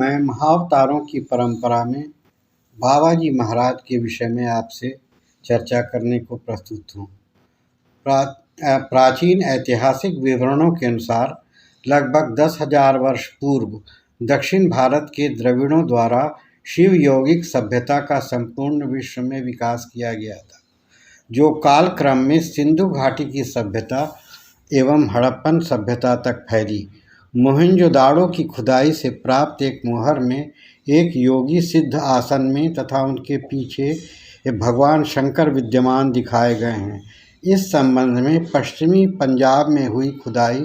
मैं महाअवतारों की परंपरा में बाबा जी महाराज के विषय में आपसे चर्चा करने को प्रस्तुत हूँ। प्राचीन ऐतिहासिक विवरणों के अनुसार लगभग 10,000 वर्ष पूर्व दक्षिण भारत के द्रविड़ों द्वारा शिव यौगिक सभ्यता का संपूर्ण विश्व में विकास किया गया था, जो कालक्रम में सिंधु घाटी की सभ्यता एवं हड़प्पन सभ्यता तक फैली। मोहनजोदाड़ो की खुदाई से प्राप्त एक मोहर में एक योगी सिद्ध आसन में तथा उनके पीछे भगवान शंकर विद्यमान दिखाए गए हैं। इस संबंध में पश्चिमी पंजाब में हुई खुदाई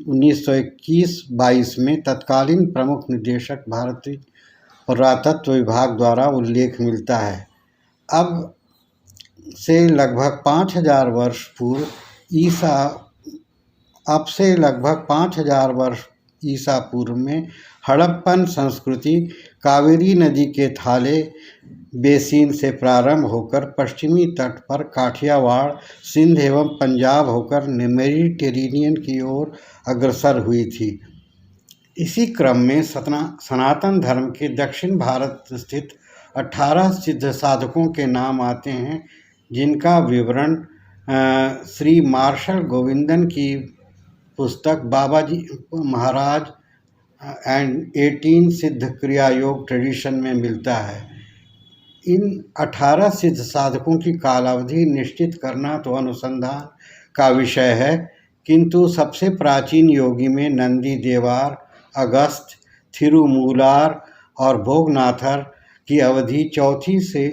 1921-22 में तत्कालीन प्रमुख निदेशक भारतीय पुरातत्व विभाग द्वारा उल्लेख मिलता है। अब से लगभग 5,000 वर्ष ईसा पूर्व में हड़प्पन संस्कृति कावेरी नदी के थाले बेसिन से प्रारंभ होकर पश्चिमी तट पर काठियावाड़, सिंध एवं पंजाब होकर मेडिटेरेनियन की ओर अग्रसर हुई थी। इसी क्रम में सनातन धर्म के दक्षिण भारत स्थित 18 सिद्ध साधकों के नाम आते हैं, जिनका विवरण श्री मार्शल गोविंदन की पुस्तक बाबा जी महाराज एंड 18 सिद्ध क्रिया योग ट्रेडिशन में मिलता है। इन 18 सिद्ध साधकों की कालावधि निश्चित करना तो अनुसंधान का विषय है, किंतु सबसे प्राचीन योगी में नंदी देवार, अगस्त, थिरुमूलार और भोगनाथर की अवधि 4वीं से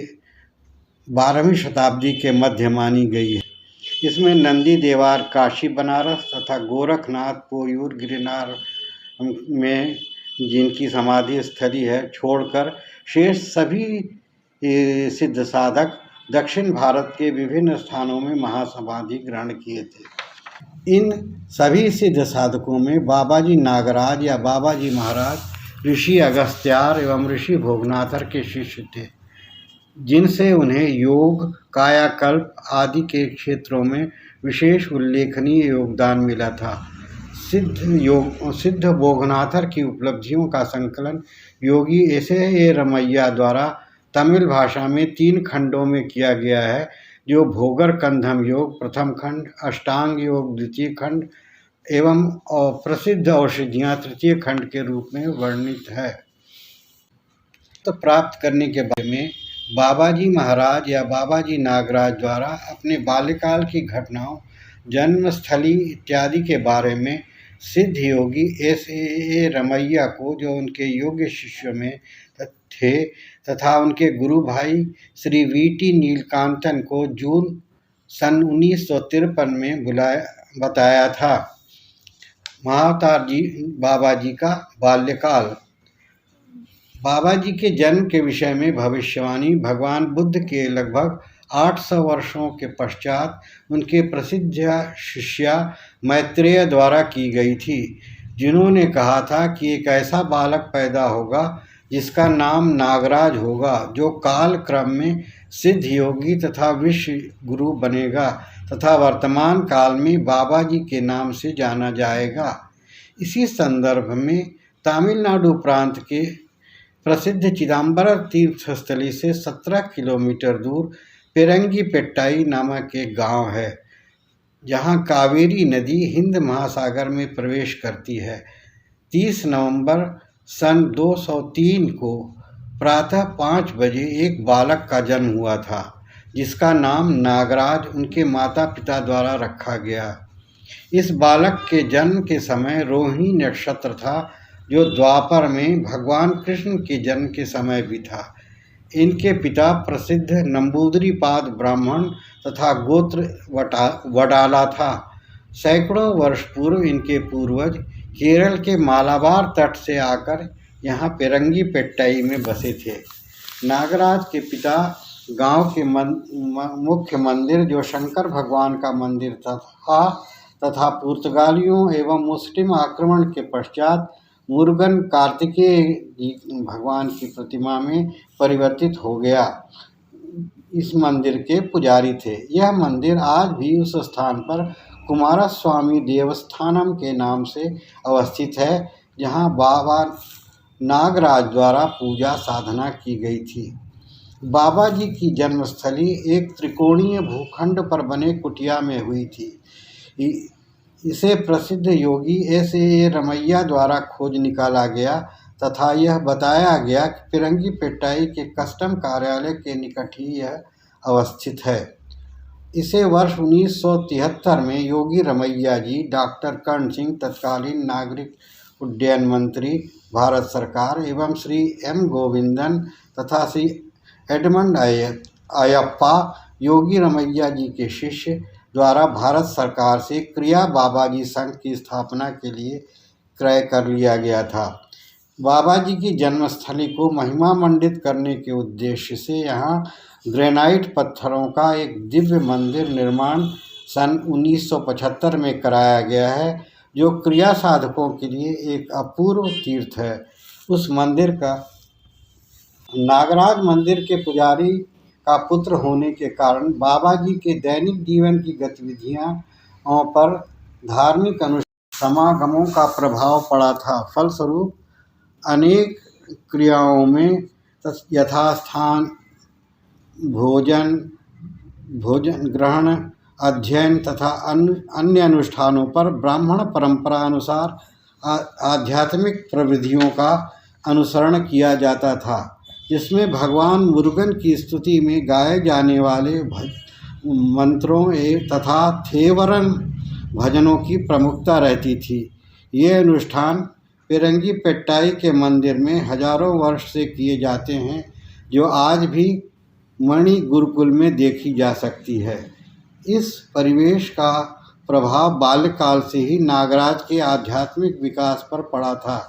12वीं शताब्दी के मध्य मानी गई है। इसमें नंदी देवार काशी बनारस तथा गोरखनाथ पोयूर गिरनार में जिनकी समाधि स्थली है छोड़कर शेष सभी सिद्ध साधक दक्षिण भारत के विभिन्न स्थानों में महासमाधि ग्रहण किए थे। इन सभी सिद्ध साधकों में बाबा जी नागराज या बाबा जी महाराज ऋषि अगस्त्यार एवं ऋषि भोगनाथर के शिष्य थे, जिनसे उन्हें योग, कायाकल्प आदि के क्षेत्रों में विशेष उल्लेखनीय योगदान मिला था। सिद्ध भोगनाथर की उपलब्धियों का संकलन योगी एस.ए. रमैया द्वारा तमिल भाषा में 3 खंडों में किया गया है, जो भोगर कंधम योग प्रथम खंड, अष्टांग योग द्वितीय खंड एवं प्रसिद्ध औषधियाँ तृतीय खंड के रूप में वर्णित है। तो प्राप्त करने के बारे में बाबा जी महाराज या बाबा जी नागराज द्वारा अपने बाल्यकाल की घटनाओं, जन्मस्थली इत्यादि के बारे में सिद्ध योगी एस.ए. रमैया को, जो उनके योग्य शिष्यों में थे, तथा उनके गुरु भाई श्री वी.टी. नीलकांतन को जून सन 1953 में बताया था। महाअवतार जी बाबा जी का बाल्यकाल। बाबा जी के जन्म के विषय में भविष्यवाणी भगवान बुद्ध के लगभग 800 वर्षों के पश्चात उनके प्रसिद्ध शिष्या मैत्रेय द्वारा की गई थी, जिन्होंने कहा था कि एक ऐसा बालक पैदा होगा जिसका नाम नागराज होगा, जो काल क्रम में सिद्ध योगी तथा विश्व गुरु बनेगा तथा वर्तमान काल में बाबा जी के नाम से जाना जाएगा। इसी संदर्भ में तमिलनाडु प्रांत के प्रसिद्ध चिदम्बरम तीर्थस्थली से 17 किलोमीटर दूर पेरंगीपेट्टाई नामक एक गांव है, जहां कावेरी नदी हिंद महासागर में प्रवेश करती है। 30 नवंबर सन 203 को प्रातः 5 बजे एक बालक का जन्म हुआ था, जिसका नाम नागराज उनके माता पिता द्वारा रखा गया। इस बालक के जन्म के समय रोहिणी नक्षत्र था, जो द्वापर में भगवान कृष्ण के जन्म के समय भी था। इनके पिता प्रसिद्ध नंबूदरीपाद ब्राह्मण तथा गोत्र वडाला था। सैकड़ों वर्ष पूर्व इनके पूर्वज केरल के मालाबार तट से आकर यहाँ पेरंगीपेट्टाई में बसे थे। नागराज के पिता गांव के मुख्य मंदिर, जो शंकर भगवान का मंदिर तथा पुर्तगालियों एवं मुस्लिम आक्रमण के पश्चात मुरुगन कार्तिकेय भगवान की प्रतिमा में परिवर्तित हो गया, इस मंदिर के पुजारी थे। यह मंदिर आज भी उस स्थान पर कुमारस्वामी देवस्थानम के नाम से अवस्थित है, जहां बाबा नागराज द्वारा पूजा साधना की गई थी। बाबा जी की जन्मस्थली एक त्रिकोणीय भूखंड पर बने कुटिया में हुई थी। इसे प्रसिद्ध योगी S.A. रमैया द्वारा खोज निकाला गया तथा यह बताया गया कि पिरंगीपेट्टाई के कस्टम कार्यालय के निकट ही यह अवस्थित है। इसे वर्ष 1973 में योगी रमैया जी, डॉक्टर कर्ण सिंह तत्कालीन नागरिक उड्डयन मंत्री भारत सरकार एवं श्री M. गोविंदन तथा श्री एडमंड अयप्पा योगी रमैया जी के शिष्य द्वारा भारत सरकार से क्रिया बाबाजी संघ की स्थापना के लिए क्रय कर लिया गया था। बाबा जी की जन्मस्थली को महिमा मंडित करने के उद्देश्य से यहाँ ग्रेनाइट पत्थरों का एक दिव्य मंदिर निर्माण सन 1975 में कराया गया है, जो क्रिया साधकों के लिए एक अपूर्व तीर्थ है। उस मंदिर का नागराज मंदिर के पुजारी का पुत्र होने के कारण बाबा जी के दैनिक जीवन की गतिविधियों पर धार्मिक समागमों का प्रभाव पड़ा था। फलस्वरूप अनेक क्रियाओं में यथास्थान भोजन ग्रहण, अध्ययन तथा अन्य अनुष्ठानों पर ब्राह्मण परंपरा अनुसार आध्यात्मिक प्रविधियों का अनुसरण किया जाता था, जिसमें भगवान मुरुगन की स्तुति में गाए जाने वाले मंत्रों तथा थेवरन भजनों की प्रमुखता रहती थी। ये अनुष्ठान पिरंगीपेट्टाई के मंदिर में हजारों वर्ष से किए जाते हैं, जो आज भी मणि गुरुकुल में देखी जा सकती है। इस परिवेश का प्रभाव बाल्यकाल से ही नागराज के आध्यात्मिक विकास पर पड़ा था।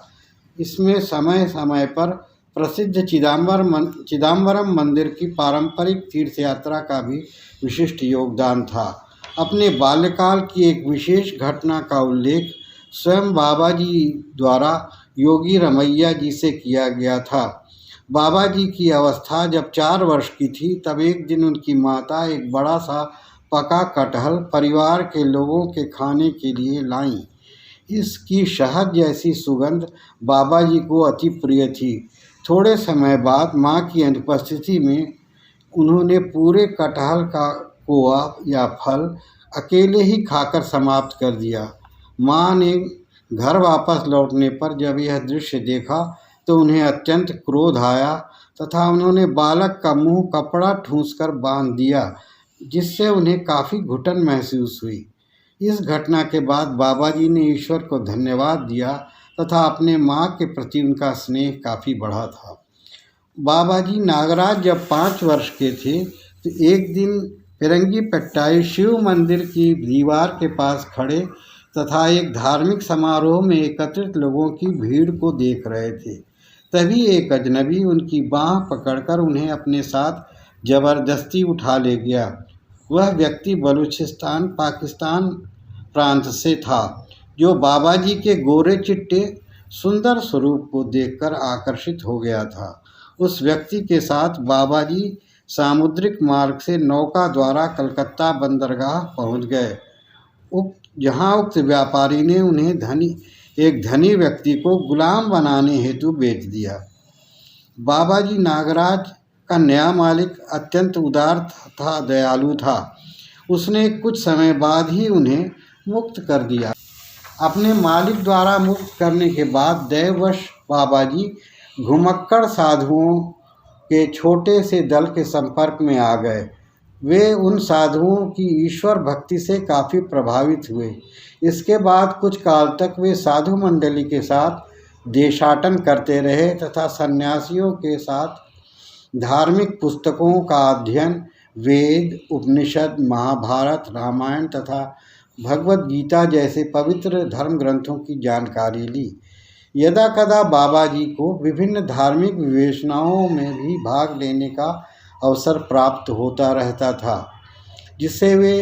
इसमें समय समय पर प्रसिद्ध चिदम्बरम मंदिर की पारंपरिक तीर्थ यात्रा का भी विशिष्ट योगदान था। अपने बाल्यकाल की एक विशेष घटना का उल्लेख स्वयं बाबा जी द्वारा योगी रमैया जी से किया गया था। बाबा जी की अवस्था जब 4 वर्ष की थी, तब एक दिन उनकी माता एक बड़ा सा पका कटहल परिवार के लोगों के खाने के लिए लाईं। इसकी शहद जैसी सुगंध बाबा जी को अति प्रिय थी। थोड़े समय बाद माँ की अनुपस्थिति में उन्होंने पूरे कटहल का कोआ या फल अकेले ही खाकर समाप्त कर दिया। माँ ने घर वापस लौटने पर जब यह दृश्य देखा तो उन्हें अत्यंत क्रोध आया तथा उन्होंने बालक का मुंह कपड़ा ठूंसकर बांध दिया, जिससे उन्हें काफ़ी घुटन महसूस हुई। इस घटना के बाद बाबा जी ने ईश्वर को धन्यवाद दिया तथा अपने माँ के प्रति उनका स्नेह काफ़ी बढ़ा था। बाबा जी नागराज जब 5 वर्ष के थे तो एक दिन पिरंगीपेट्टाई शिव मंदिर की दीवार के पास खड़े तथा एक धार्मिक समारोह में एकत्रित लोगों की भीड़ को देख रहे थे। तभी एक अजनबी उनकी बाँह पकड़कर उन्हें अपने साथ जबरदस्ती उठा ले गया। वह व्यक्ति बलूचिस्तान पाकिस्तान प्रांत से था, जो बाबा जी के गोरे चिट्टे सुंदर स्वरूप को देखकर आकर्षित हो गया था। उस व्यक्ति के साथ बाबा जी सामुद्रिक मार्ग से नौका द्वारा कलकत्ता बंदरगाह पहुंच गए, जहां उक्त व्यापारी ने उन्हें एक धनी व्यक्ति को गुलाम बनाने हेतु बेच दिया। बाबा जी नागराज का नया मालिक अत्यंत उदार तथा दयालु था। उसने कुछ समय बाद ही उन्हें मुक्त कर दिया। अपने मालिक द्वारा मुक्त करने के बाद दैववश बाबा जी घुमक्कड़ साधुओं के छोटे से दल के संपर्क में आ गए। वे उन साधुओं की ईश्वर भक्ति से काफ़ी प्रभावित हुए। इसके बाद कुछ काल तक वे साधु मंडली के साथ देशाटन करते रहे तथा सन्यासियों के साथ धार्मिक पुस्तकों का अध्ययन, वेद, उपनिषद, महाभारत, रामायण तथा भगवद गीता जैसे पवित्र धर्म ग्रंथों की जानकारी ली। यदा कदा बाबा जी को विभिन्न धार्मिक विवेचनाओं में भी भाग लेने का अवसर प्राप्त होता रहता था, जिससे वे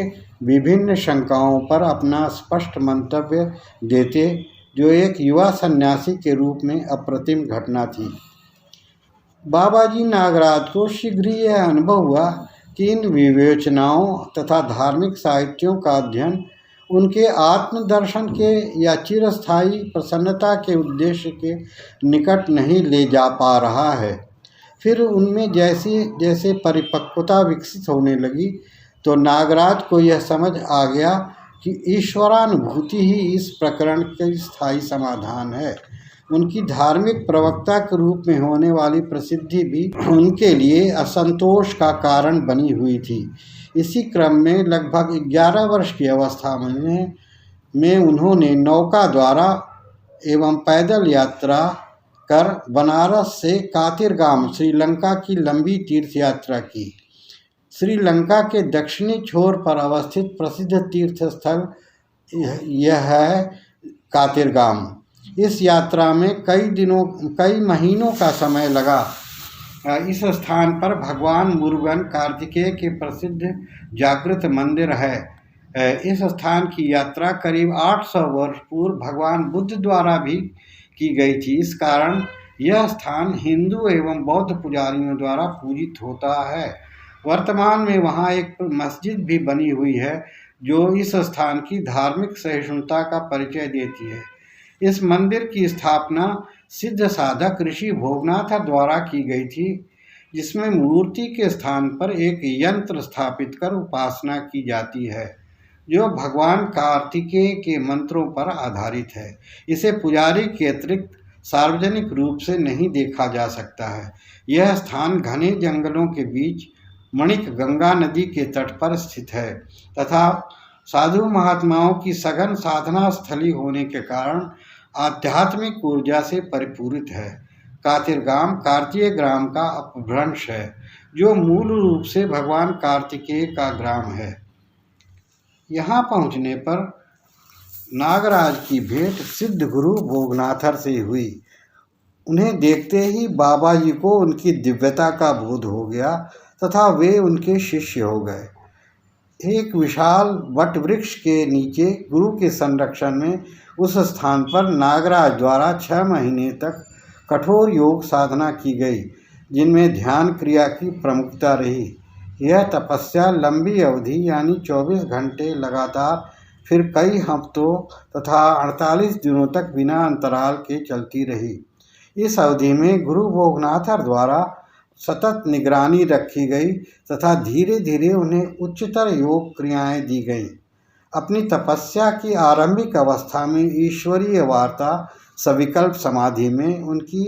विभिन्न शंकाओं पर अपना स्पष्ट मंतव्य देते, जो एक युवा सन्यासी के रूप में अप्रतिम घटना थी। बाबा जी नागराज को शीघ्र ही यह अनुभव हुआ कि इन विवेचनाओं तथा धार्मिक साहित्यों का अध्ययन उनके आत्मदर्शन के या चिरस्थायी प्रसन्नता के उद्देश्य के निकट नहीं ले जा पा रहा है। फिर उनमें जैसे जैसे परिपक्वता विकसित होने लगी तो नागराज को यह समझ आ गया कि ईश्वरानुभूति ही इस प्रकरण का स्थायी समाधान है। उनकी धार्मिक प्रवक्ता के रूप में होने वाली प्रसिद्धि भी उनके लिए असंतोष का कारण बनी हुई थी। इसी क्रम में लगभग 11 वर्ष की अवस्था में उन्होंने नौका द्वारा एवं पैदल यात्रा कर बनारस से कातिरगाम श्रीलंका की लंबी तीर्थ यात्रा की। श्रीलंका के दक्षिणी छोर पर अवस्थित प्रसिद्ध तीर्थ स्थल यह है कातिरगाम। इस यात्रा में कई महीनों का समय लगा। इस स्थान पर भगवान मुरुगन कार्तिकेय के प्रसिद्ध जागृत मंदिर है। इस स्थान की यात्रा करीब 800 वर्ष पूर्व भगवान बुद्ध द्वारा भी की गई थी। इस कारण यह स्थान हिंदू एवं बौद्ध पुजारियों द्वारा पूजित होता है। वर्तमान में वहाँ एक मस्जिद भी बनी हुई है जो इस स्थान की धार्मिक सहिष्णुता का परिचय देती है। इस मंदिर की स्थापना सिद्ध साधक ऋषि भोगनाथ द्वारा की गई थी, जिसमें मूर्ति के स्थान पर एक यंत्र स्थापित कर उपासना की जाती है जो भगवान कार्तिकेय के मंत्रों पर आधारित है। इसे पुजारी के अतिरिक्त सार्वजनिक रूप से नहीं देखा जा सकता है। यह स्थान घने जंगलों के बीच मणिक गंगा नदी के तट पर स्थित है तथा साधु महात्माओं की सघन साधना स्थली होने के कारण आध्यात्मिक ऊर्जा से परिपूरित है। कातिरगाम कार्तिकेय ग्राम का अपभ्रंश है जो मूल रूप से भगवान कार्तिकेय का ग्राम है। यहाँ पहुँचने पर नागराज की भेंट सिद्ध गुरु भोगनाथर से हुई। उन्हें देखते ही बाबा जी को उनकी दिव्यता का बोध हो गया तथा वे उनके शिष्य हो गए। एक विशाल वट वृक्ष के नीचे गुरु के संरक्षण में उस स्थान पर नागराज द्वारा 6 महीने तक कठोर योग साधना की गई, जिनमें ध्यान क्रिया की प्रमुखता रही। यह तपस्या लंबी अवधि यानी 24 घंटे लगातार, फिर कई हफ्तों तथा 48 दिनों तक बिना अंतराल के चलती रही। इस अवधि में गुरु भोगनाथर द्वारा सतत निगरानी रखी गई तथा धीरे धीरे उन्हें उच्चतर योग क्रियाएं दी गईं। अपनी तपस्या की आरंभिक अवस्था में ईश्वरीय वार्ता सविकल्प समाधि में उनकी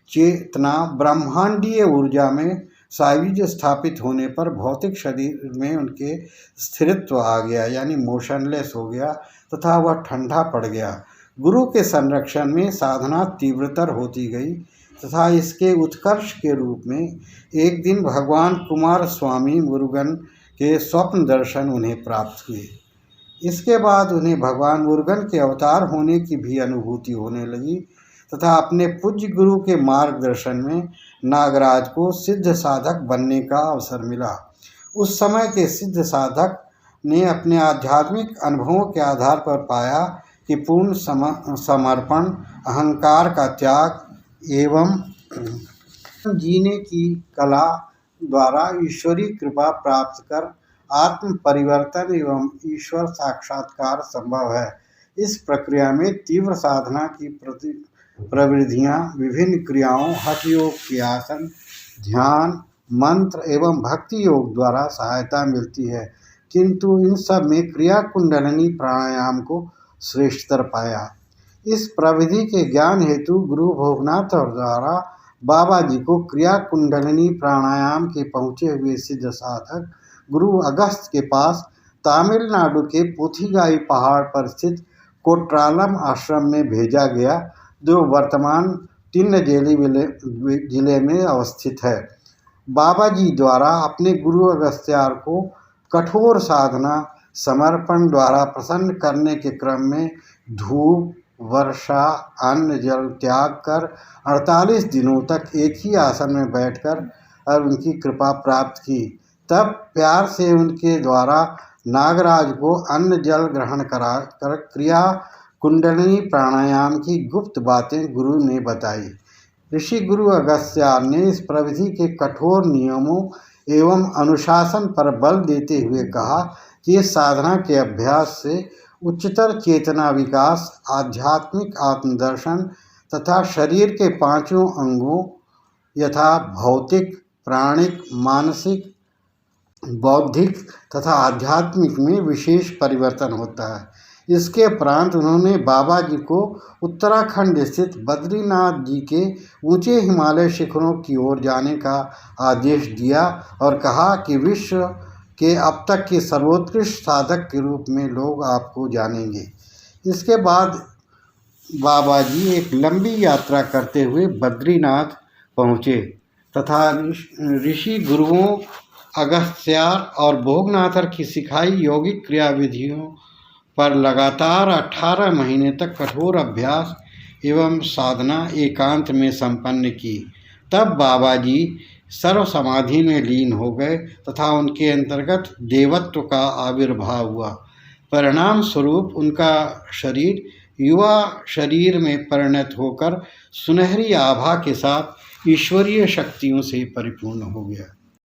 चेतना ब्रह्मांडीय ऊर्जा में सायुज्य स्थापित होने पर भौतिक शरीर में उनके स्थिरत्व आ गया यानी मोशनलेस हो गया तथा वह ठंडा पड़ गया। गुरु के संरक्षण में साधना तीव्रतर होती गई तथा इसके उत्कर्ष के रूप में एक दिन भगवान कुमार स्वामी मुरुगन के स्वप्न दर्शन उन्हें प्राप्त हुए। इसके बाद उन्हें भगवान मुरुगन के अवतार होने की भी अनुभूति होने लगी तथा अपने पूज्य गुरु के मार्गदर्शन में नागराज को सिद्ध साधक बनने का अवसर मिला। उस समय के सिद्ध साधक ने अपने आध्यात्मिक अनुभवों के आधार पर पाया कि पूर्ण समर्पण, अहंकार का त्याग एवं जीने की कला द्वारा ईश्वरीय कृपा प्राप्त कर आत्म परिवर्तन एवं ईश्वर साक्षात्कार संभव है। इस प्रक्रिया में तीव्र साधना की प्रविधियां, विभिन्न क्रियाओं, हठ योग, क्रियासन, ध्यान, मंत्र एवं भक्ति योग द्वारा सहायता मिलती है, किंतु इन सब में क्रिया कुंडलिनी प्राणायाम को श्रेष्ठतर पाया। इस प्रविधि के ज्ञान हेतु गुरु भोगनाथ द्वारा बाबा जी को क्रिया कुंडलिनी प्राणायाम के पहुँचे हुए सिद्ध साधक गुरु अगस्त के पास तमिलनाडु के पोथिगाई पहाड़ पर स्थित कोट्रालम आश्रम में भेजा गया, जो वर्तमान तिरुनेलवेली जिले में अवस्थित है। बाबा जी द्वारा अपने गुरु अगस्त्यार को कठोर साधना समर्पण द्वारा प्रसन्न करने के क्रम में धूप, वर्षा, अन्न, जल त्याग कर 48 दिनों तक एक ही आसन में बैठकर और उनकी कृपा प्राप्त की। तब प्यार से उनके द्वारा नागराज को अन्न जल ग्रहण कराकर क्रिया कुंडलिनी प्राणायाम की गुप्त बातें गुरु ने बताई। ऋषि गुरु अगस्त्यार ने इस प्रविधि के कठोर नियमों एवं अनुशासन पर बल देते हुए कहा कि इस साधना के अभ्यास से उच्चतर चेतना विकास, आध्यात्मिक आत्मदर्शन तथा शरीर के पांचों अंगों यथा भौतिक, प्राणिक, मानसिक, बौद्धिक तथा आध्यात्मिक में विशेष परिवर्तन होता है। इसके उपरांत उन्होंने बाबा जी को उत्तराखंड स्थित बद्रीनाथ जी के ऊंचे हिमालय शिखरों की ओर जाने का आदेश दिया और कहा कि विश्व के अब तक के सर्वोत्कृष्ट साधक के रूप में लोग आपको जानेंगे। इसके बाद बाबा जी एक लंबी यात्रा करते हुए बद्रीनाथ पहुँचे तथा ऋषि गुरुओं अगस्त्यार और भोगनाथर की सिखाई यौगिक क्रियाविधियों पर लगातार 18 महीने तक कठोर अभ्यास एवं साधना एकांत में संपन्न की। तब बाबा जी सर्व समाधि में लीन हो गए तथा उनके अंतर्गत देवत्व का आविर्भाव हुआ। परिणाम स्वरूप उनका शरीर युवा शरीर में परिणत होकर सुनहरी आभा के साथ ईश्वरीय शक्तियों से परिपूर्ण हो गया।